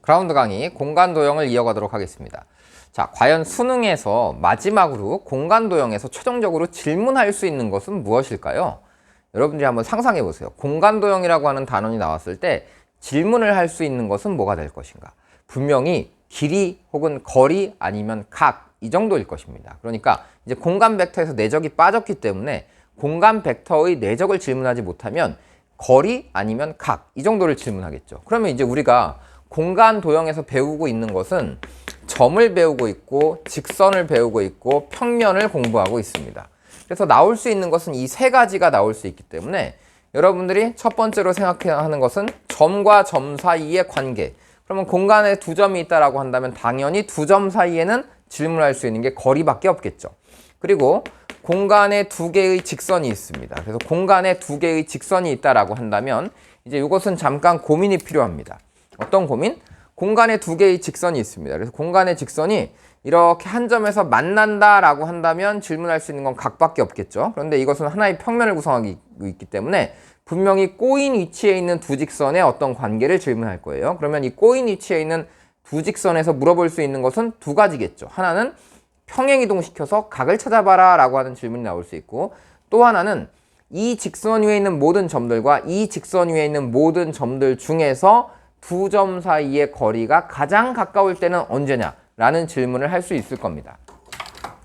그라운드 강의 공간 도형을 이어가도록 하겠습니다. 자, 과연 수능에서 마지막으로 공간 도형에서 최종적으로 질문할 수 있는 것은 무엇일까요? 여러분들이 한번 상상해 보세요. 공간 도형이라고 하는 단원이 나왔을 때 질문을 할 수 있는 것은 뭐가 될 것인가? 분명히 길이 혹은 거리 아니면 각 이 정도일 것입니다. 그러니까 이제 공간 벡터에서 내적이 빠졌기 때문에 공간 벡터의 내적을 질문하지 못하면 거리 아니면 각 이 정도를 질문하겠죠. 그러면 이제 우리가 공간 도형에서 배우고 있는 것은 점을 배우고 있고 직선을 배우고 있고 평면을 공부하고 있습니다. 그래서 나올 수 있는 것은 이 세 가지가 나올 수 있기 때문에 여러분들이 첫 번째로 생각해야 하는 것은 점과 점 사이의 관계. 그러면 공간에 두 점이 있다라고 한다면 당연히 두 점 사이에는 질문할 수 있는 게 거리밖에 없겠죠. 그리고 공간에 두 개의 직선이 있습니다. 그래서 공간에 두 개의 직선이 있다라고 한다면 이제 이것은 잠깐 고민이 필요합니다. 어떤 고민? 공간에 두 개의 직선이 있습니다. 그래서 공간의 직선이 이렇게 한 점에서 만난다라고 한다면 질문할 수 있는 건 각밖에 없겠죠. 그런데 이것은 하나의 평면을 구성하고 있기 때문에 분명히 꼬인 위치에 있는 두 직선의 어떤 관계를 질문할 거예요. 그러면 이 꼬인 위치에 있는 두 직선에서 물어볼 수 있는 것은 두 가지겠죠. 하나는 평행이동시켜서 각을 찾아봐라 라고 하는 질문이 나올 수 있고, 또 하나는 이 직선 위에 있는 모든 점들과 이 직선 위에 있는 모든 점들 중에서 두 점 사이의 거리가 가장 가까울 때는 언제냐 라는 질문을 할 수 있을 겁니다.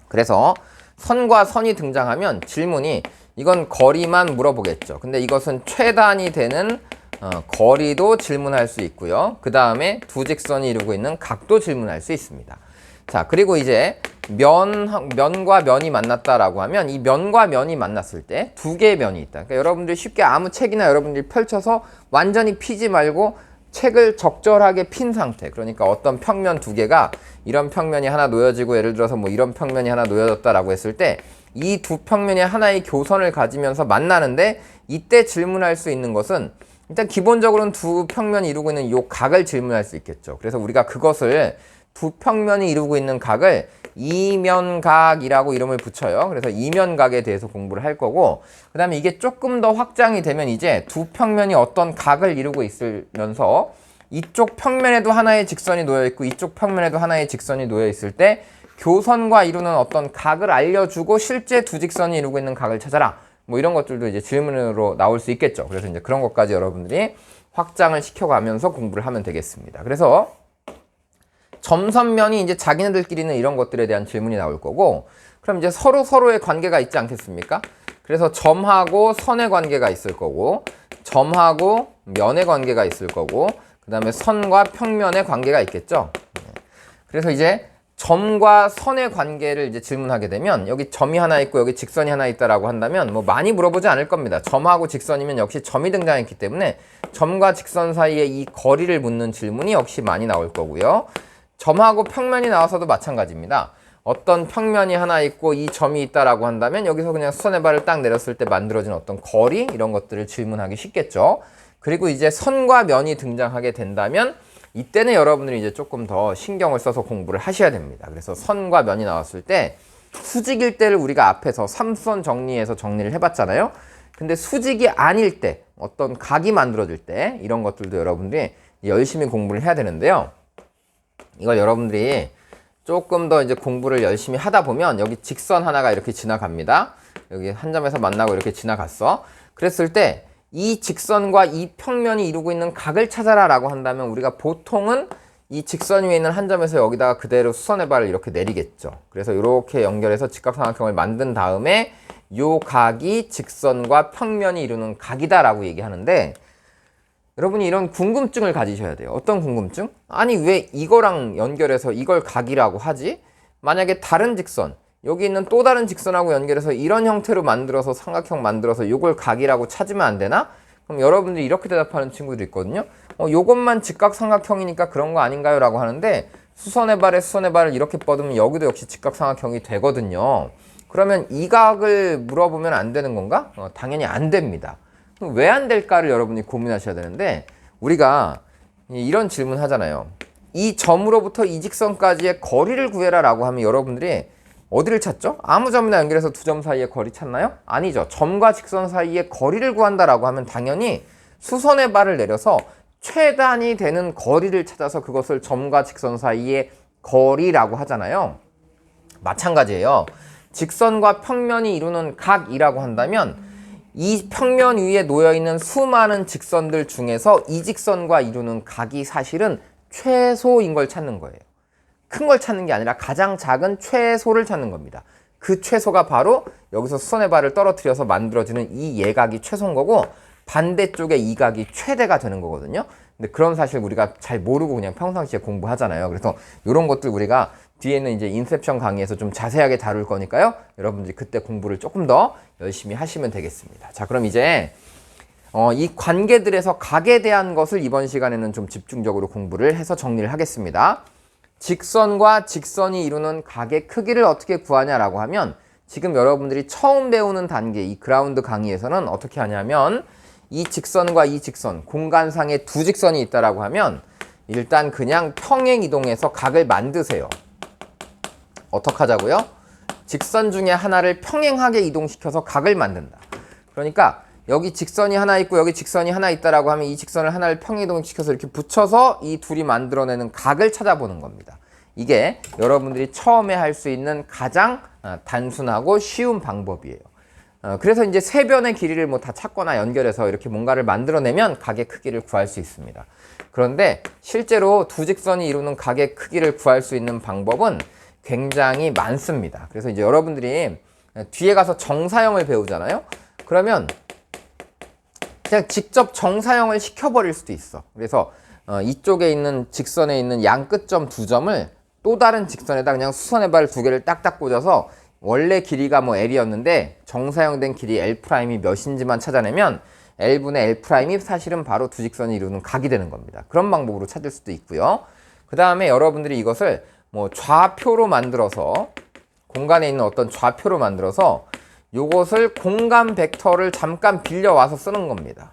그래서 선과 선이 등장하면 질문이 이건 거리만 물어보겠죠. 근데 이것은 최단이 되는 거리도 질문할 수 있고요. 그 다음에 두 직선이 이루고 있는 각도 질문할 수 있습니다. 자, 그리고 이제 면과 면이 만났다라고 하면 이 면과 면이 만났을 때 두 개의 면이 있다. 그러니까 여러분들이 쉽게 아무 책이나 여러분들이 펼쳐서 완전히 피지 말고 책을 적절하게 핀 상태, 그러니까 어떤 평면 두 개가 이런 평면이 하나 놓여지고 예를 들어서 뭐 이런 평면이 하나 놓여졌다라고 했을 때 이 두 평면이 하나의 교선을 가지면서 만나는데 이때 질문할 수 있는 것은 일단 기본적으로는 두 평면이 이루고 있는 이 각을 질문할 수 있겠죠. 그래서 우리가 그것을 두 평면이 이루고 있는 각을 이면각이라고 이름을 붙여요. 그래서 이면각에 대해서 공부를 할 거고, 그 다음에 이게 조금 더 확장이 되면 이제 두 평면이 어떤 각을 이루고 있으면서 이쪽 평면에도 하나의 직선이 놓여 있고 이쪽 평면에도 하나의 직선이 놓여 있을 때 교선과 이루는 어떤 각을 알려주고 실제 두 직선이 이루고 있는 각을 찾아라. 뭐 이런 것들도 이제 질문으로 나올 수 있겠죠. 그래서 이제 그런 것까지 여러분들이 확장을 시켜가면서 공부를 하면 되겠습니다. 그래서 점선면이 이제 자기네들끼리는 이런 것들에 대한 질문이 나올 거고, 그럼 이제 서로의 관계가 있지 않겠습니까? 그래서 점하고 선의 관계가 있을 거고, 점하고 면의 관계가 있을 거고, 그 다음에 선과 평면의 관계가 있겠죠. 그래서 이제 점과 선의 관계를 이제 질문하게 되면 여기 점이 하나 있고 여기 직선이 하나 있다라고 한다면 뭐 많이 물어보지 않을 겁니다. 점하고 직선이면 역시 점이 등장했기 때문에 점과 직선 사이의 이 거리를 묻는 질문이 역시 많이 나올 거고요. 점하고 평면이 나와서도 마찬가지입니다. 어떤 평면이 하나 있고 이 점이 있다라고 한다면 여기서 그냥 수선의 발을 딱 내렸을 때 만들어진 어떤 거리 이런 것들을 질문하기 쉽겠죠. 그리고 이제 선과 면이 등장하게 된다면 이때는 여러분들이 이제 조금 더 신경을 써서 공부를 하셔야 됩니다. 그래서 선과 면이 나왔을 때 수직일 때를 우리가 앞에서 3수선 정리해서 정리를 해봤잖아요. 근데 수직이 아닐 때 어떤 각이 만들어질 때 이런 것들도 여러분들이 열심히 공부를 해야 되는데요. 이걸 여러분들이 조금 더 이제 공부를 열심히 하다 보면 여기 직선 하나가 이렇게 지나갑니다. 여기 한 점에서 만나고 이렇게 지나갔어. 그랬을 때 이 직선과 이 평면이 이루고 있는 각을 찾아라 라고 한다면 우리가 보통은 이 직선 위에 있는 한 점에서 여기다가 그대로 수선의 발을 이렇게 내리겠죠. 그래서 이렇게 연결해서 직각삼각형을 만든 다음에 요 각이 직선과 평면이 이루는 각이다 라고 얘기하는데, 여러분이 이런 궁금증을 가지셔야 돼요. 어떤 궁금증? 아니 왜 이거랑 연결해서 이걸 각이라고 하지? 만약에 다른 직선, 여기 있는 또 다른 직선하고 연결해서 이런 형태로 만들어서 삼각형 만들어서 이걸 각이라고 찾으면 안 되나? 그럼 여러분들이 이렇게 대답하는 친구들이 있거든요. 요것만 직각삼각형이니까 그런 거 아닌가요? 라고 하는데 수선의 발을 이렇게 뻗으면 여기도 역시 직각삼각형이 되거든요. 그러면 이 각을 물어보면 안 되는 건가? 당연히 안 됩니다. 왜 안 될까를 여러분이 고민하셔야 되는데, 우리가 이런 질문 하잖아요. 이 점으로부터 이 직선까지의 거리를 구해라 라고 하면 여러분들이 어디를 찾죠? 아무 점이나 연결해서 두 점 사이의 거리 찾나요? 아니죠. 점과 직선 사이의 거리를 구한다라고 하면 당연히 수선의 발을 내려서 최단이 되는 거리를 찾아서 그것을 점과 직선 사이의 거리라고 하잖아요. 마찬가지예요. 직선과 평면이 이루는 각이라고 한다면 이 평면 위에 놓여있는 수많은 직선들 중에서 이 직선과 이루는 각이 사실은 최소인 걸 찾는 거예요. 큰 걸 찾는 게 아니라 가장 작은 최소를 찾는 겁니다. 그 최소가 바로 여기서 수선의 발을 떨어뜨려서 만들어지는 이 예각이 최소인 거고, 반대쪽에 이 각이 최대가 되는 거거든요. 근데 그런 사실 우리가 잘 모르고 그냥 평상시에 공부하잖아요. 그래서 이런 것들 우리가 뒤에는 이제 인셉션 강의에서 좀 자세하게 다룰 거니까요. 여러분들이 그때 공부를 조금 더 열심히 하시면 되겠습니다. 자, 그럼 이제 이 관계들에서 각에 대한 것을 이번 시간에는 좀 집중적으로 공부를 해서 정리를 하겠습니다. 직선과 직선이 이루는 각의 크기를 어떻게 구하냐라고 하면, 지금 여러분들이 처음 배우는 단계 이 그라운드 강의에서는 어떻게 하냐면, 이 직선과 이 직선, 공간상에 두 직선이 있다라고 하면 일단 그냥 평행 이동해서 각을 만드세요. 어떻게 하자고요? 직선 중에 하나를 평행하게 이동시켜서 각을 만든다. 그러니까 여기 직선이 하나 있고 여기 직선이 하나 있다라고 하면 이 직선을 하나를 평행 이동시켜서 이렇게 붙여서 이 둘이 만들어내는 각을 찾아보는 겁니다. 이게 여러분들이 처음에 할 수 있는 가장 단순하고 쉬운 방법이에요. 그래서 이제 세 변의 길이를 뭐 다 찾거나 연결해서 이렇게 뭔가를 만들어내면 각의 크기를 구할 수 있습니다. 그런데 실제로 두 직선이 이루는 각의 크기를 구할 수 있는 방법은 굉장히 많습니다. 그래서 이제 여러분들이 뒤에 가서 정사형을 배우잖아요. 그러면 그냥 직접 정사형을 시켜버릴 수도 있어. 그래서 이쪽에 있는 직선에 있는 양 끝점 두 점을 또 다른 직선에다 그냥 수선의 발 두 개를 딱딱 꽂아서 원래 길이가 뭐 L이었는데 정사형된 길이 L'이 몇인지만 찾아내면 L분의 L'이 사실은 바로 두 직선이 이루는 각이 되는 겁니다. 그런 방법으로 찾을 수도 있고요. 그 다음에 여러분들이 이것을 뭐 좌표로 만들어서, 공간에 있는 어떤 좌표로 만들어서 요것을 공간 벡터를 잠깐 빌려와서 쓰는 겁니다.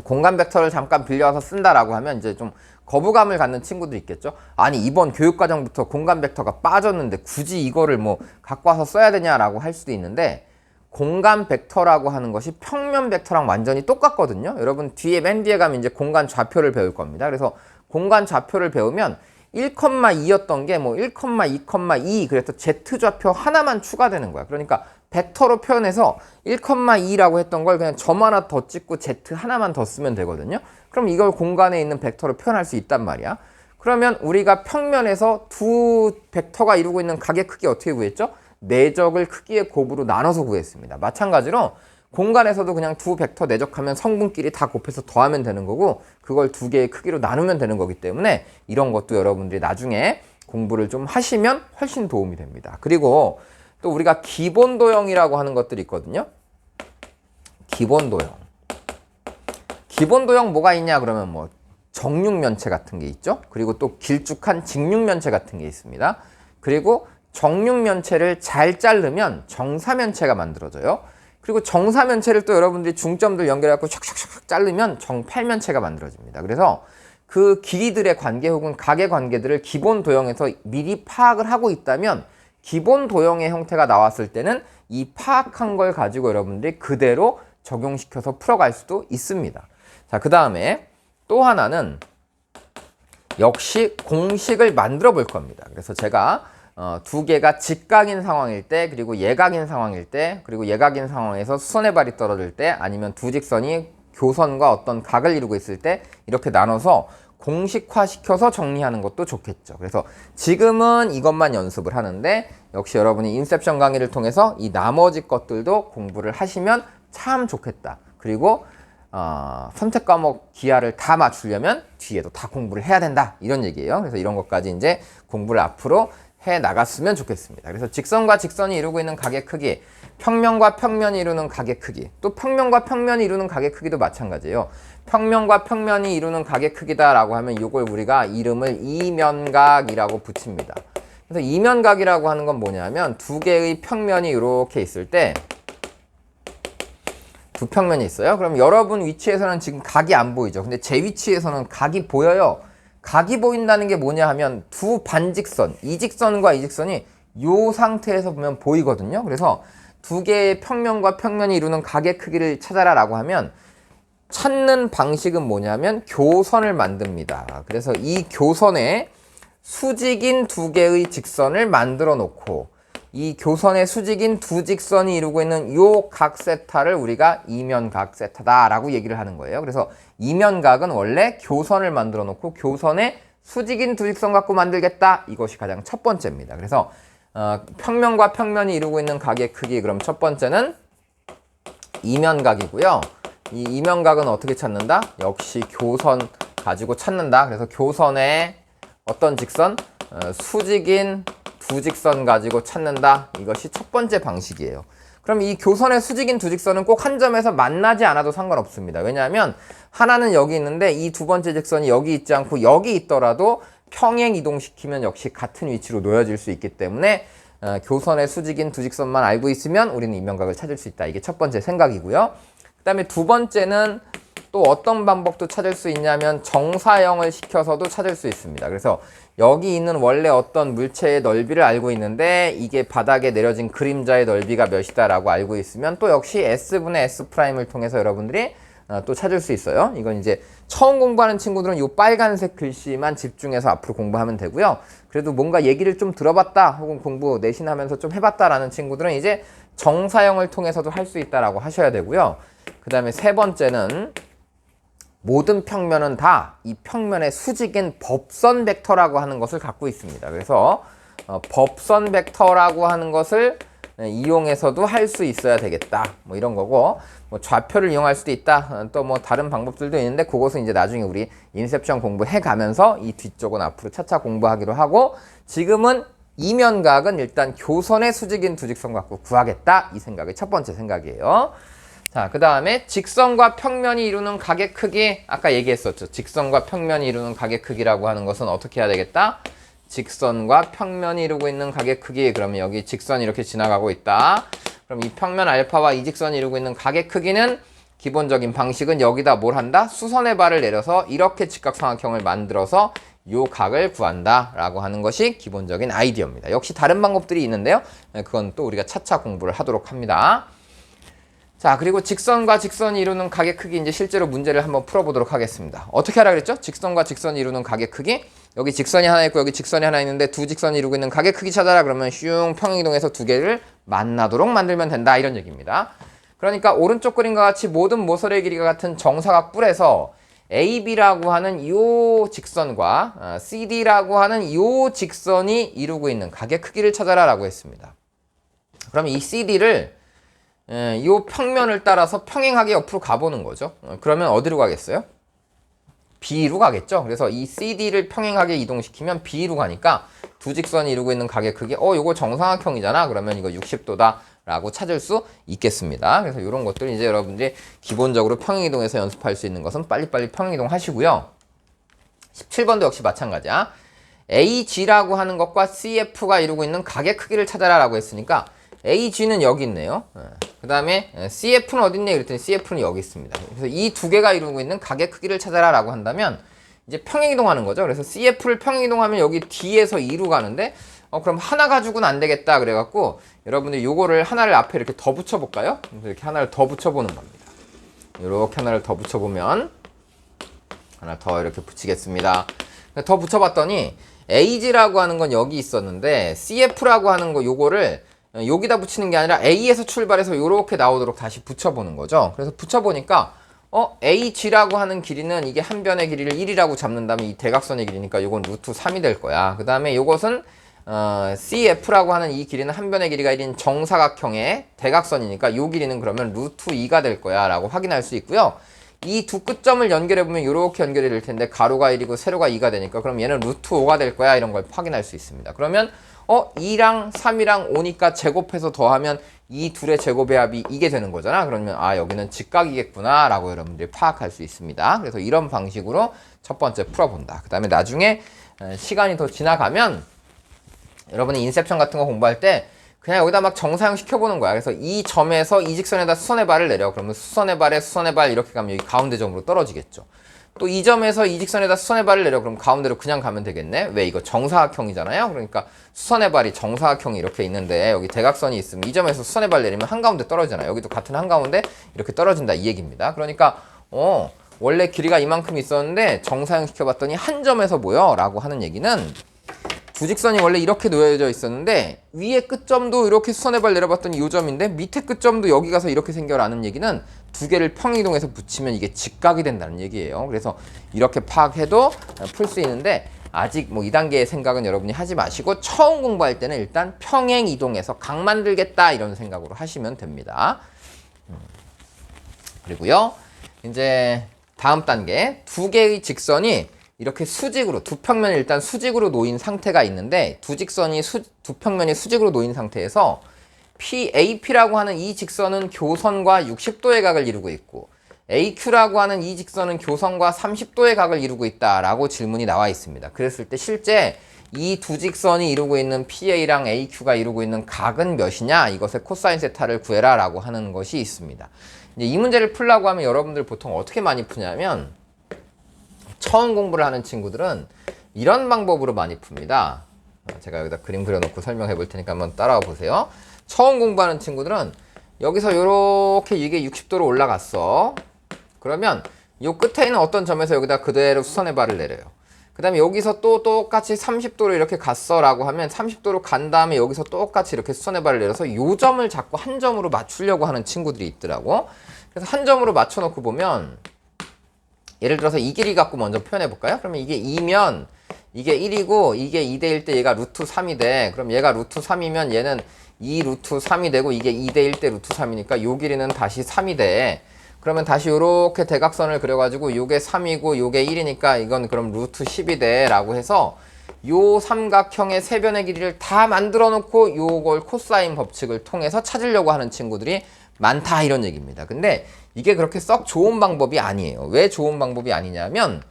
공간 벡터를 잠깐 빌려와서 쓴다라고 하면 이제 좀 거부감을 갖는 친구도 있겠죠. 아니, 이번 교육과정부터 공간 벡터가 빠졌는데 굳이 이거를 뭐 갖고 와서 써야 되냐라고 할 수도 있는데, 공간 벡터라고 하는 것이 평면 벡터랑 완전히 똑같거든요. 여러분 뒤에 맨 뒤에 가면 이제 공간 좌표를 배울 겁니다. 그래서 공간 좌표를 배우면 1,2였던 게 뭐 1,2,2 그래서 Z좌표 하나만 추가되는 거야. 그러니까 벡터로 표현해서 1,2라고 했던 걸 그냥 점 하나 더 찍고 Z 하나만 더 쓰면 되거든요. 그럼 이걸 공간에 있는 벡터로 표현할 수 있단 말이야. 그러면 우리가 평면에서 두 벡터가 이루고 있는 각의 크기 어떻게 구했죠? 내적을 크기의 곱으로 나눠서 구했습니다. 마찬가지로 공간에서도 그냥 두 벡터 내적하면 성분끼리 다 곱해서 더하면 되는 거고, 그걸 두 개의 크기로 나누면 되는 거기 때문에 이런 것도 여러분들이 나중에 공부를 좀 하시면 훨씬 도움이 됩니다. 그리고 또 우리가 기본도형이라고 하는 것들이 있거든요. 기본도형. 기본도형 뭐가 있냐 그러면 뭐 정육면체 같은 게 있죠. 그리고 또 길쭉한 직육면체 같은 게 있습니다. 그리고 정육면체를 잘 자르면 정사면체가 만들어져요. 그리고 정사면체를 또 여러분들이 중점들 연결해갖고 샥샥샥 자르면 정팔면체가 만들어집니다. 그래서 그 길이들의 관계 혹은 각의 관계들을 기본 도형에서 미리 파악을 하고 있다면 기본 도형의 형태가 나왔을 때는 이 파악한 걸 가지고 여러분들이 그대로 적용시켜서 풀어갈 수도 있습니다. 자, 그 다음에 또 하나는 역시 공식을 만들어 볼 겁니다. 그래서 제가 두 개가 직각인 상황일 때, 그리고 예각인 상황일 때, 그리고 예각인 상황에서 수선의 발이 떨어질 때, 아니면 두 직선이 교선과 어떤 각을 이루고 있을 때 이렇게 나눠서 공식화 시켜서 정리하는 것도 좋겠죠. 그래서 지금은 이것만 연습을 하는데 역시 여러분이 인셉션 강의를 통해서 이 나머지 것들도 공부를 하시면 참 좋겠다. 그리고 선택 과목 기하를 다 맞추려면 뒤에도 다 공부를 해야 된다, 이런 얘기예요. 그래서 이런 것까지 이제 공부를 앞으로 해 나갔으면 좋겠습니다. 그래서 직선과 직선이 이루고 있는 각의 크기, 평면과 평면이 이루는 각의 크기, 또 평면과 평면이 이루는 각의 크기도 마찬가지예요. 평면과 평면이 이루는 각의 크기다라고 하면 이걸 우리가 이름을 이면각이라고 붙입니다. 그래서 이면각이라고 하는 건 뭐냐면 두 개의 평면이 이렇게 있을 때, 두 평면이 있어요. 그럼 여러분 위치에서는 지금 각이 안 보이죠. 근데 제 위치에서는 각이 보여요. 각이 보인다는 게 뭐냐 하면 두 반직선, 이 직선과 이 직선이 이 상태에서 보면 보이거든요. 그래서 두 개의 평면과 평면이 이루는 각의 크기를 찾아라 라고 하면 찾는 방식은 뭐냐면 교선을 만듭니다. 그래서 이 교선에 수직인 두 개의 직선을 만들어 놓고 이 교선의 수직인 두 직선이 이루고 있는 요 각 세타를 우리가 이면각 세타다라고 얘기를 하는 거예요. 그래서 이면각은 원래 교선을 만들어 놓고 교선에 수직인 두 직선 갖고 만들겠다. 이것이 가장 첫 번째입니다. 그래서 평면과 평면이 이루고 있는 각의 크기, 그럼 첫 번째는 이면각이고요. 이 이면각은 어떻게 찾는다? 역시 교선 가지고 찾는다. 그래서 교선에 어떤 직선? 수직인 두 직선 가지고 찾는다. 이것이 첫 번째 방식이에요. 그럼 이 교선의 수직인 두 직선은 꼭 한 점에서 만나지 않아도 상관없습니다. 왜냐하면 하나는 여기 있는데 이 두 번째 직선이 여기 있지 않고 여기 있더라도 평행 이동시키면 역시 같은 위치로 놓여질 수 있기 때문에 교선의 수직인 두 직선만 알고 있으면 우리는 이면각을 찾을 수 있다. 이게 첫 번째 생각이고요. 그 다음에 두 번째는 또 어떤 방법도 찾을 수 있냐면 정사형을 시켜서도 찾을 수 있습니다. 그래서 여기 있는 원래 어떤 물체의 넓이를 알고 있는데 이게 바닥에 내려진 그림자의 넓이가 몇이다 라고 알고 있으면 또 역시 S분의 S'을 통해서 여러분들이 또 찾을 수 있어요. 이건 이제 처음 공부하는 친구들은 이 빨간색 글씨만 집중해서 앞으로 공부하면 되고요. 그래도 뭔가 얘기를 좀 들어봤다 혹은 공부 내신하면서 좀 해봤다라는 친구들은 이제 정사형을 통해서도 할 수 있다라고 하셔야 되고요. 그 다음에 세 번째는 모든 평면은 다 이 평면의 수직인 법선 벡터라고 하는 것을 갖고 있습니다. 그래서 법선 벡터라고 하는 것을 이용해서도 할 수 있어야 되겠다. 뭐 이런 거고, 뭐 좌표를 이용할 수도 있다. 또 뭐 다른 방법들도 있는데 그것은 이제 나중에 우리 인셉션 공부해 가면서 이 뒤쪽은 앞으로 차차 공부하기로 하고, 지금은 이면각은 일단 교선의 수직인 두 직선 갖고 구하겠다. 이 생각이 첫 번째 생각이에요. 자, 그 다음에 직선과 평면이 이루는 각의 크기, 아까 얘기했었죠. 직선과 평면이 이루는 각의 크기라고 하는 것은 어떻게 해야 되겠다? 직선과 평면이 이루고 있는 각의 크기, 그러면 여기 직선이 이렇게 지나가고 있다. 그럼 이 평면 알파와 이 직선이 이루고 있는 각의 크기는 기본적인 방식은 여기다 뭘 한다? 수선의 발을 내려서 이렇게 직각삼각형을 만들어서 요 각을 구한다 라고 하는 것이 기본적인 아이디어입니다. 역시 다른 방법들이 있는데요. 그건 또 우리가 차차 공부를 하도록 합니다. 자, 그리고 직선과 직선이 이루는 각의 크기, 이제 실제로 문제를 한번 풀어보도록 하겠습니다. 어떻게 하라 그랬죠? 직선과 직선이 이루는 각의 크기. 여기 직선이 하나 있고 여기 직선이 하나 있는데 두 직선이 이루고 있는 각의 크기 찾아라. 그러면 슝 평행이동해서 두 개를 만나도록 만들면 된다. 이런 얘기입니다. 그러니까 오른쪽 그림과 같이 모든 모서리의 길이가 같은 정사각 뿔에서 AB라고 하는 이 직선과 CD라고 하는 이 직선이 이루고 있는 각의 크기를 찾아라 라고 했습니다. 그러면 이 CD를 이 평면을 따라서 평행하게 옆으로 가보는 거죠. 그러면 어디로 가겠어요? B로 가겠죠. 그래서 이 CD를 평행하게 이동시키면 B로 가니까 두 직선이 이루고 있는 각의 크기, 요거 정사각형이잖아. 그러면 이거 60도다 라고 찾을 수 있겠습니다. 그래서 이런 것들 이제 여러분들이 기본적으로 평행이동에서 연습할 수 있는 것은 빨리빨리 평행이동 하시고요. 17번도 역시 마찬가지야. AG라고 하는 것과 CF가 이루고 있는 각의 크기를 찾아라 라고 했으니까 AG는 여기 있네요. 그 다음에 CF는 어디 있냐 그랬더니 CF는 여기 있습니다. 그래서 이 두 개가 이루고 있는 각의 크기를 찾아라 라고 한다면 이제 평행이동하는 거죠. 그래서 CF를 평행이동하면 여기 D에서 2로 가는데 그럼 하나 가지고는 안 되겠다 그래갖고 여러분들 요거를 하나를 앞에 이렇게 더 붙여볼까요? 이렇게 하나를 더 붙여보는 겁니다. 이렇게 하나를 더 붙여보면 하나 더 이렇게 붙이겠습니다. 더 붙여봤더니 AG라고 하는 건 여기 있었는데 CF라고 하는 거 요거를 여기다 붙이는 게 아니라 A에서 출발해서 이렇게 나오도록 다시 붙여보는 거죠. 그래서 붙여보니까 AG라고 하는 길이는 이게 한 변의 길이를 1이라고 잡는다면 이 대각선의 길이니까 이건 루트 3이 될 거야. 그 다음에 이것은 CF라고 하는 이 길이는 한 변의 길이가 1인 정사각형의 대각선이니까 이 길이는 그러면 루트 2가 될 거야 라고 확인할 수 있고요. 이 두 끝점을 연결해보면 이렇게 연결이 될 텐데 가로가 1이고 세로가 2가 되니까 그럼 얘는 루트 5가 될 거야 이런 걸 확인할 수 있습니다. 그러면 2랑 3이랑 5니까 제곱해서 더하면 이 둘의 제곱의 합이 이게 되는 거잖아. 그러면 여기는 직각이겠구나 라고 여러분들이 파악할 수 있습니다. 그래서 이런 방식으로 첫 번째 풀어본다. 그 다음에 나중에 시간이 더 지나가면 여러분이 인셉션 같은 거 공부할 때 그냥 여기다 막 정사형 시켜보는 거야. 그래서 이 점에서 이 직선에다 수선의 발을 내려. 그러면 수선의 발에 수선의 발 이렇게 가면 여기 가운데 점으로 떨어지겠죠. 또 이 점에서 이 직선에다 수선의 발을 내려. 그럼 가운데로 그냥 가면 되겠네. 왜? 이거 정사각형이잖아요. 그러니까 수선의 발이 정사각형이 이렇게 있는데 여기 대각선이 있으면 이 점에서 수선의 발 내리면 한가운데 떨어지잖아요. 여기도 같은 한가운데 이렇게 떨어진다 이 얘기입니다. 그러니까 원래 길이가 이만큼 있었는데 정사형시켜봤더니 한 점에서 모여 라고 하는 얘기는 두 직선이 원래 이렇게 놓여져 있었는데 위에 끝점도 이렇게 수선의 발 내려봤더니 이 점인데 밑에 끝점도 여기 가서 이렇게 생겨라는 얘기는 두 개를 평이동해서 붙이면 이게 직각이 된다는 얘기예요. 그래서 이렇게 파악해도 풀 수 있는데 아직 뭐 2단계의 생각은 여러분이 하지 마시고 처음 공부할 때는 일단 평행 이동해서 각 만들겠다 이런 생각으로 하시면 됩니다. 그리고요 이제 다음 단계 두 개의 직선이 이렇게 수직으로 두 평면이 일단 수직으로 놓인 상태가 있는데 두 평면이 수직으로 놓인 상태에서 PAP라고 하는 이 직선은 교선과 60도의 각을 이루고 있고 AQ라고 하는 이 직선은 교선과 30도의 각을 이루고 있다라고 질문이 나와 있습니다. 그랬을 때 실제 이 두 직선이 이루고 있는 PA랑 AQ가 이루고 있는 각은 몇이냐 이것의 코사인 세타를 구해라 라고 하는 것이 있습니다. 이제 이 문제를 풀려고 하면 여러분들 보통 어떻게 많이 푸냐면 처음 공부를 하는 친구들은 이런 방법으로 많이 풉니다. 제가 여기다 그림 그려놓고 설명해 볼 테니까 한번 따라와 보세요. 처음 공부하는 친구들은 여기서 이렇게 이게 60도로 올라갔어. 그러면 요 끝에 있는 어떤 점에서 여기다 그대로 수선의 발을 내려요. 그 다음에 여기서 또 똑같이 30도로 이렇게 갔어 라고 하면 30도로 간 다음에 여기서 똑같이 이렇게 수선의 발을 내려서 요 점을 자꾸 한 점으로 맞추려고 하는 친구들이 있더라고. 그래서 한 점으로 맞춰놓고 보면 예를 들어서 이 길이 갖고 먼저 표현해 볼까요? 그러면 이게 2면 이게 1이고 이게 2대1 때 얘가 루트 3이 돼. 그럼 얘가 루트 3이면 얘는 2 루트 3이 되고 이게 2대1 때 루트 3이니까 요 길이는 다시 3이 돼. 그러면 다시 요렇게 대각선을 그려가지고 요게 3이고 요게 1이니까 이건 그럼 루트 10이 돼 라고 해서 요 삼각형의 세 변의 길이를 다 만들어 놓고 요걸 코사인 법칙을 통해서 찾으려고 하는 친구들이 많다 이런 얘기입니다. 근데 이게 그렇게 썩 좋은 방법이 아니에요. 왜 좋은 방법이 아니냐면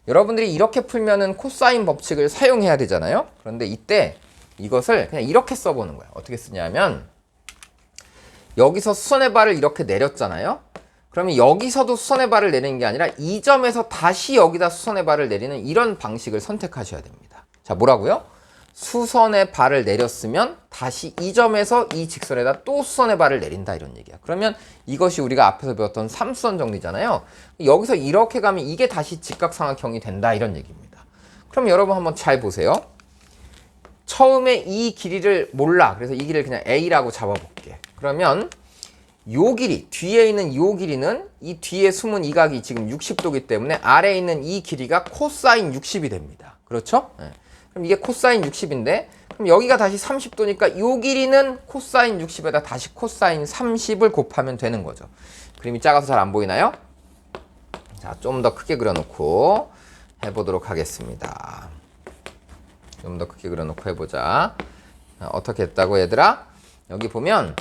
여러분들이 이렇게 풀면은 코사인 법칙을 사용해야 되잖아요. 그런데 이때 이것을 그냥 이렇게 써보는 거예요. 어떻게 쓰냐면 여기서 수선의 발을 이렇게 내렸잖아요. 그러면 여기서도 수선의 발을 내리는 게 아니라 이 점에서 다시 여기다 수선의 발을 내리는 이런 방식을 선택하셔야 됩니다. 자, 뭐라고요? 수선의 발을 내렸으면 다시 이 점에서 이 직선에다 또 수선의 발을 내린다 이런 얘기야. 그러면 이것이 우리가 앞에서 배웠던 3수선 정리잖아요. 여기서 이렇게 가면 이게 다시 직각삼각형이 된다 이런 얘기입니다. 그럼 여러분 한번 잘 보세요. 처음에 이 길이를 몰라. 그래서 이 길이를 그냥 A라고 잡아볼게. 그러면 요 길이, 뒤에 있는 요 길이는 이 뒤에 숨은 이 각이 지금 60도기 때문에 아래에 있는 이 길이가 코사인 60이 됩니다. 그렇죠? 네. 그럼 이게 코사인 60인데 그럼 여기가 다시 30도니까 요 길이는 코사인 60에다 다시 코사인 30을 곱하면 되는 거죠. 그림이 작아서 잘 안 보이나요? 자, 좀 더 크게 그려놓고 해보도록 하겠습니다. 좀 더 크게 그려놓고 해보자. 어떻게 했다고 얘들아? 여기 보면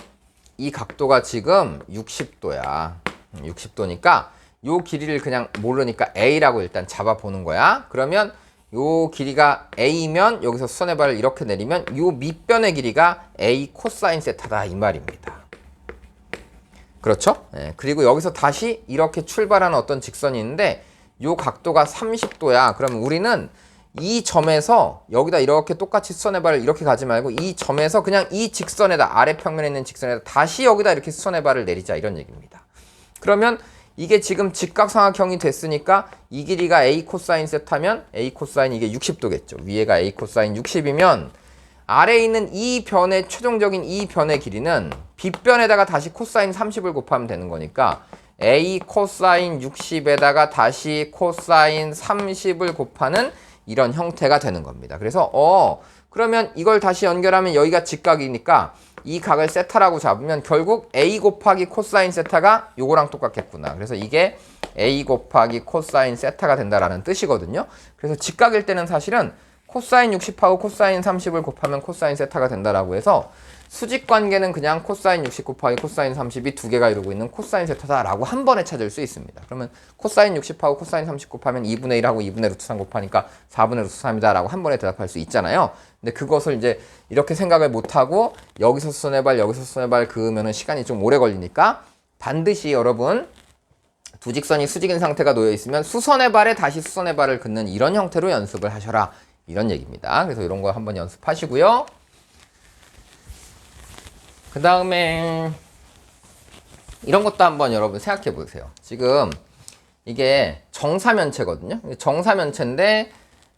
이 각도가 지금 60도야. 60도니까 요 길이를 그냥 모르니까 A라고 일단 잡아보는 거야. 그러면 요 길이가 A면 여기서 수선의 발을 이렇게 내리면 요 밑변의 길이가 A 코사인 세타다 이 말입니다. 그렇죠? 네. 그리고 여기서 다시 이렇게 출발하는 어떤 직선이 있는데 요 각도가 30도야. 그러면 우리는 이 점에서 여기다 이렇게 똑같이 수선의 발을 이렇게 가지 말고 이 점에서 그냥 이 직선에다 아래 평면에 있는 직선에다 다시 여기다 이렇게 수선의 발을 내리자 이런 얘기입니다. 그러면 이게 지금 직각삼각형이 됐으니까 이 길이가 A 코사인 세타면 A 코사인 이게 60도겠죠. 위에가 A 코사인 60이면 아래에 있는 이 변의 최종적인 이 변의 길이는 빗변에다가 다시 코사인 30을 곱하면 되는 거니까 A 코사인 60에다가 다시 코사인 30을 곱하는 이런 형태가 되는 겁니다. 그래서 그러면 이걸 다시 연결하면 여기가 직각이니까 이 각을 세타라고 잡으면 결국 A 곱하기 코사인 세타가 요거랑 똑같겠구나. 그래서 이게 A 곱하기 코사인 세타가 된다라는 뜻이거든요. 그래서 직각일 때는 사실은 코사인 60하고 코사인 30을 곱하면 코사인 세타가 된다라고 해서 수직 관계는 그냥 코사인 60 곱하기 코사인 30이 두 개가 이루고 있는 코사인 세타다라고 한 번에 찾을 수 있습니다. 그러면 코사인 60하고 코사인 30 곱하면 2분의 1하고 2분의 루트 3 곱하니까 4분의 루트 3이다 라고 한 번에 대답할 수 있잖아요. 근데 그것을 이제 이렇게 생각을 못하고 여기서 수선의 발 여기서 수선의 발 그으면은 시간이 좀 오래 걸리니까 반드시 여러분 두 직선이 수직인 상태가 놓여 있으면 수선의 발에 다시 수선의 발을 긋는 이런 형태로 연습을 하셔라 이런 얘기입니다. 그래서 이런 거 한번 연습하시고요. 그 다음에 이런 것도 한번 여러분 생각해 보세요. 지금 이게 정사면체거든요. 정사면체인데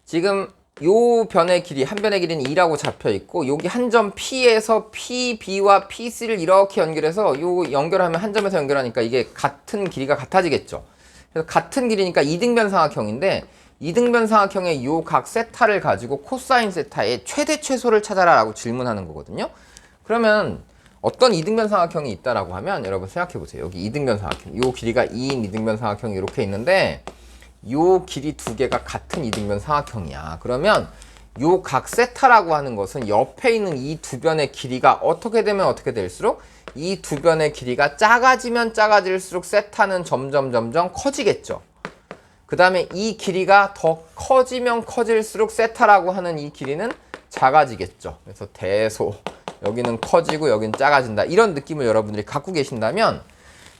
지금 요 변의 길이, 한 변의 길이는 2라고 잡혀 있고 여기 한 점 P에서 PB와 PC를 이렇게 연결해서 요 연결하면 한 점에서 연결하니까 이게 같은 길이가 같아지겠죠. 그래서 같은 길이니까 이등변 삼각형인데 이등변 삼각형의 요 각 세타를 가지고 코사인 세타의 최대 최소를 찾아라 라고 질문하는 거거든요. 그러면 어떤 이등변 삼각형이 있다라고 하면 여러분 생각해 보세요. 여기 이등변 삼각형, 요 길이가 2인 이등변 삼각형이 이렇게 있는데 요 길이 두 개가 같은 이등변 삼각형이야. 그러면 요 각 세타라고 하는 것은 옆에 있는 이 두 변의 길이가 어떻게 되면 어떻게 될수록 이 두 변의 길이가 작아지면 작아질수록 세타는 점점 커지겠죠. 그 다음에 이 길이가 더 커지면 커질수록 세타라고 하는 이 길이는 작아지겠죠. 그래서 대소, 여기는 커지고 여기는 작아진다. 이런 느낌을 여러분들이 갖고 계신다면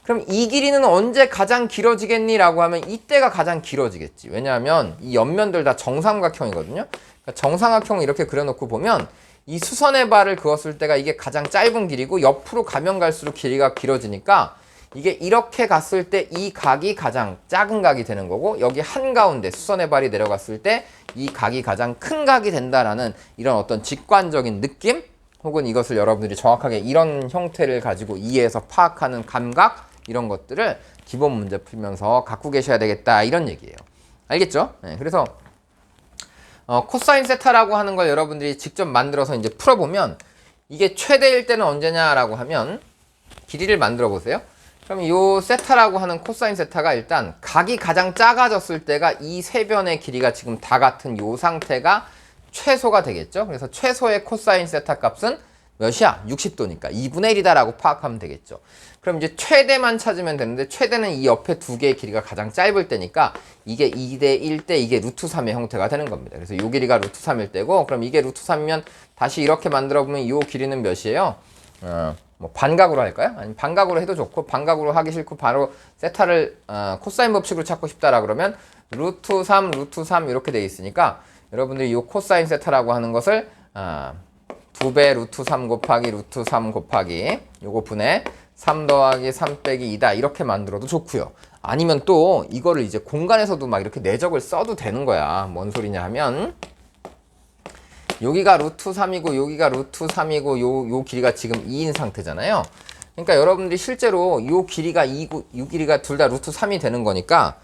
그럼 이 길이는 언제 가장 길어지겠니? 라고 하면 이때가 가장 길어지겠지. 왜냐하면 이 옆면들 다 정삼각형이거든요. 그러니까 정삼각형을 이렇게 그려놓고 보면 이 수선의 발을 그었을 때가 이게 가장 짧은 길이고 옆으로 가면 갈수록 길이가 길어지니까 이게 이렇게 갔을 때 이 각이 가장 작은 각이 되는 거고 여기 한가운데 수선의 발이 내려갔을 때 이 각이 가장 큰 각이 된다라는 이런 어떤 직관적인 느낌 혹은 이것을 여러분들이 정확하게 이런 형태를 가지고 이해해서 파악하는 감각 이런 것들을 기본 문제 풀면서 갖고 계셔야 되겠다 이런 얘기예요. 알겠죠? 네, 그래서 코사인 세타라고 하는 걸 여러분들이 직접 만들어서 이제 풀어보면 이게 최대일 때는 언제냐라고 하면 길이를 만들어 보세요. 그럼 이 세타라고 하는 코사인 세타가 일단 각이 가장 작아졌을 때가 이 세 변의 길이가 지금 다 같은 이 상태가 최소가 되겠죠. 그래서 최소의 코사인 세타 값은 몇이야? 60도니까 2분의 1이다 라고 파악하면 되겠죠. 그럼 이제 최대만 찾으면 되는데 최대는 이 옆에 두 개의 길이가 가장 짧을 때니까 이게 2대 1대 이게 루트 3의 형태가 되는 겁니다. 그래서 이 길이가 루트 3일 때고 그럼 이게 루트 3이면 다시 이렇게 만들어 보면 이 길이는 몇이에요? 뭐 반각으로 할까요? 아니 반각으로 해도 좋고 반각으로 하기 싫고 바로 세타를 코사인 법칙으로 찾고 싶다라 그러면 루트 3 이렇게 돼 있으니까 여러분들이 이 코사인 세타라고 하는 것을 2배 루트 3 곱하기 루트 3 곱하기 요거 분의 3 더하기 3 빼기 2다 이렇게 만들어도 좋고요. 아니면 또 이거를 이제 공간에서도 막 이렇게 내적을 써도 되는 거야. 뭔 소리냐 하면 여기가 루트 3이고 여기가 루트 3이고 요 길이가 지금 2인 상태잖아요. 그러니까 여러분들이 실제로 요 길이가 2고 요 길이가 둘 다 루트 3이 되는 거니까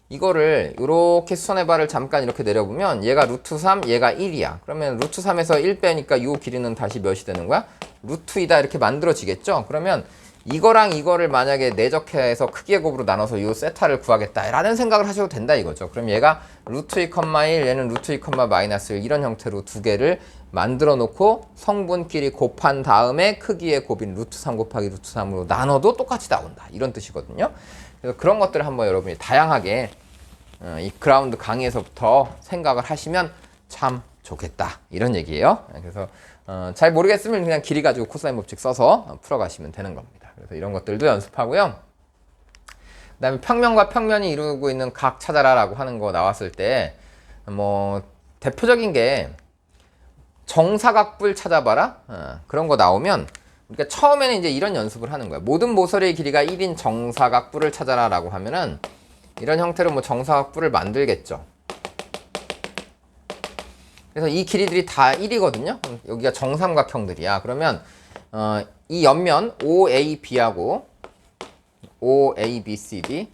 이거를 이렇게 수선의 발을 잠깐 이렇게 내려보면 얘가 루트 3, 얘가 1이야. 그러면 루트 3에서 1 빼니까 요 길이는 다시 몇이 되는 거야? 루트 2다 이렇게 만들어지겠죠? 그러면 이거랑 이거를 만약에 내적해서 크기의 곱으로 나눠서 요 세타를 구하겠다 라는 생각을 하셔도 된다 이거죠. 그럼 얘가 루트 2, 1 얘는 루트 2, 마이너스 1 이런 형태로 두 개를 만들어 놓고 성분끼리 곱한 다음에 크기의 곱인 루트 3 곱하기 루트 3으로 나눠도 똑같이 나온다 이런 뜻이거든요. 그래서 그런 것들을 한번 여러분이 다양하게 이 그라운드 강의에서부터 생각을 하시면 참 좋겠다 이런 얘기예요. 그래서 잘 모르겠으면 그냥 길이 가지고 코사인 법칙 써서 풀어가시면 되는 겁니다. 그래서 이런 것들도 연습하고요. 그 다음에 평면과 평면이 이루고 있는 각 찾아라 라고 하는 거 나왔을 때 뭐 대표적인 게 정사각뿔 찾아봐라 그런 거 나오면 그러니까 처음에는 이제 이런 연습을 하는 거야. 모든 모서리의 길이가 1인 정사각뿔을 찾아라 라고 하면은 이런 형태로 뭐 정사각뿔을 만들겠죠. 그래서 이 길이들이 다 1이거든요. 여기가 정삼각형들이야. 그러면 이 옆면 OAB하고 OABCD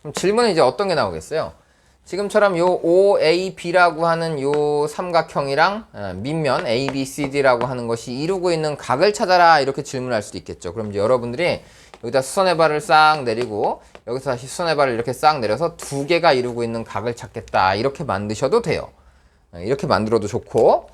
그럼 질문은 이제 어떤 게 나오겠어요? 지금처럼 요 OAB라고 하는 요 삼각형이랑 밑면 ABCD라고 하는 것이 이루고 있는 각을 찾아라 이렇게 질문할 수도 있겠죠. 그럼 이제 여러분들이 여기다 수선의 발을 싹 내리고 여기서 다시 수선의 발을 이렇게 싹 내려서 두 개가 이루고 있는 각을 찾겠다 이렇게 만드셔도 돼요. 이렇게 만들어도 좋고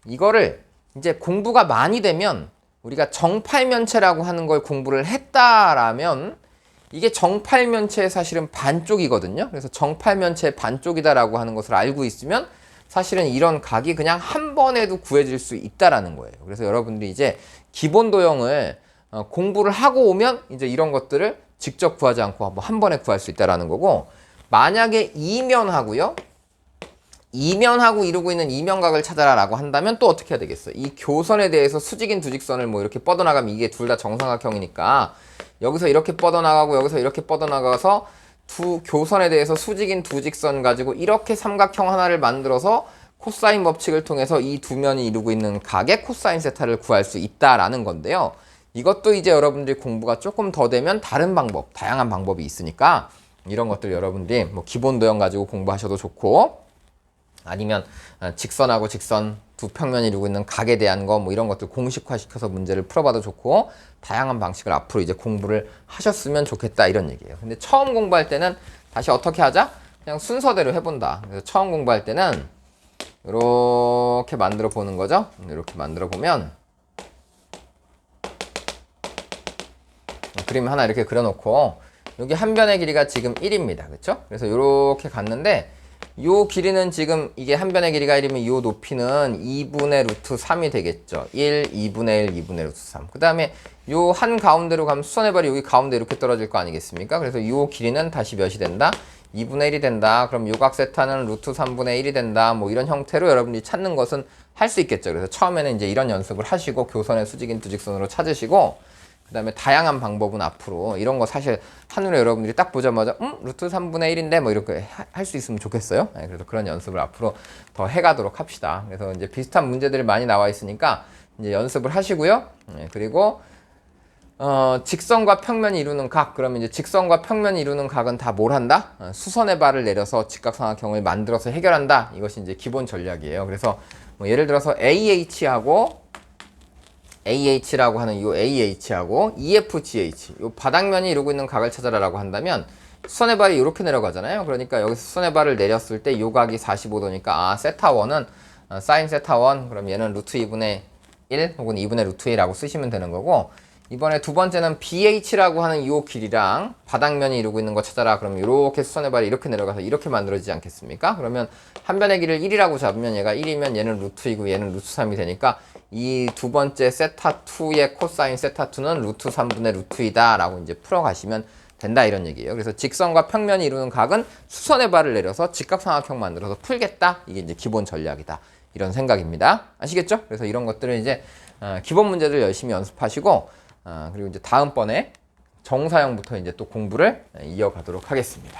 이거를 이제 공부가 많이 되면 우리가 정팔면체라고 하는 걸 공부를 했다라면 이게 정팔면체의 사실은 반쪽이거든요. 그래서 정팔면체의 반쪽이다라고 하는 것을 알고 있으면 사실은 이런 각이 그냥 한 번에도 구해질 수 있다라는 거예요. 그래서 여러분들이 이제 기본 도형을 공부를 하고 오면 이제 이런 것들을 직접 구하지 않고 한 번에 구할 수 있다라는 거고 만약에 이면하고요. 이면하고 이루고 있는 이면각을 찾아라 라고 한다면 또 어떻게 해야 되겠어? 이 교선에 대해서 수직인 두 직선을 뭐 이렇게 뻗어나가면 이게 둘 다 정삼각형이니까 여기서 이렇게 뻗어나가고 여기서 이렇게 뻗어나가서 두 교선에 대해서 수직인 두 직선 가지고 이렇게 삼각형 하나를 만들어서 코사인 법칙을 통해서 이 두 면이 이루고 있는 각의 코사인 세타를 구할 수 있다라는 건데요. 이것도 이제 여러분들이 공부가 조금 더 되면 다른 방법, 다양한 방법이 있으니까 이런 것들 여러분들이 뭐 기본 도형 가지고 공부하셔도 좋고 아니면 직선하고 직선 두 평면이 이루고 있는 각에 대한 거 뭐 이런 것들 공식화시켜서 문제를 풀어봐도 좋고 다양한 방식을 앞으로 이제 공부를 하셨으면 좋겠다 이런 얘기예요. 근데 처음 공부할 때는 다시 어떻게 하자? 그냥 순서대로 해본다. 그래서 처음 공부할 때는 이렇게 만들어 보는 거죠. 이렇게 만들어 보면 그림 하나 이렇게 그려놓고 여기 한 변의 길이가 지금 1입니다. 그렇죠? 그래서 이렇게 갔는데 요 길이는 지금 이게 한 변의 길이가 1이면 요 높이는 2분의 루트 3이 되겠죠. 1, 2분의 1, 2분의 루트 3. 그 다음에 요 한 가운데로 가면 수선의 발이 여기 가운데 이렇게 떨어질 거 아니겠습니까? 그래서 요 길이는 다시 몇이 된다? 2분의 1이 된다. 그럼 요각 세타는 루트 3분의 1이 된다. 뭐 이런 형태로 여러분들이 찾는 것은 할 수 있겠죠. 그래서 처음에는 이제 이런 연습을 하시고 교선의 수직인 두 직선으로 찾으시고 그 다음에 다양한 방법은 앞으로 이런 거 사실 한눈에 여러분들이 딱 보자마자 루트 3분의 1인데 뭐 이렇게 할 수 있으면 좋겠어요. 네, 그래서 그런 연습을 앞으로 더 해가도록 합시다. 그래서 이제 비슷한 문제들이 많이 나와 있으니까 이제 연습을 하시고요. 네, 그리고 직선과 평면이 이루는 각, 그러면 이제 직선과 평면이 이루는 각은 다 뭘 한다? 수선의 발을 내려서 직각삼각형을 만들어서 해결한다. 이것이 이제 기본 전략이에요. 그래서 뭐 예를 들어서 AH라고 하는 이 AH하고 EFGH, 이 바닥면이 이루고 있는 각을 찾아라라고 한다면 수선의 발이 이렇게 내려가잖아요. 그러니까 여기서 수선의 발을 내렸을 때 이 각이 45도니까 세타1은 사인 세타1, 그럼 얘는 루트 2분의 1 혹은 2분의 루트 1이라고 쓰시면 되는 거고 이번에 두 번째는 BH라고 하는 이 길이랑 바닥면이 이루고 있는 거 찾아라. 그러면 이렇게 수선의 발이 이렇게 내려가서 이렇게 만들어지지 않겠습니까? 그러면 한 변의 길이를 1이라고 잡으면 얘가 1이면 얘는 루트 2고 얘는 루트 3이 되니까 이 두 번째 세타2의 코사인 세타2는 루트 3분의 루트 2다 라고 이제 풀어가시면 된다 이런 얘기예요. 그래서 직선과 평면이 이루는 각은 수선의 발을 내려서 직각삼각형 만들어서 풀겠다. 이게 이제 기본 전략이다. 이런 생각입니다. 아시겠죠? 그래서 이런 것들은 이제 기본 문제들 열심히 연습하시고 그리고 이제 다음번에 정사형부터 이제 또 공부를 이어가도록 하겠습니다.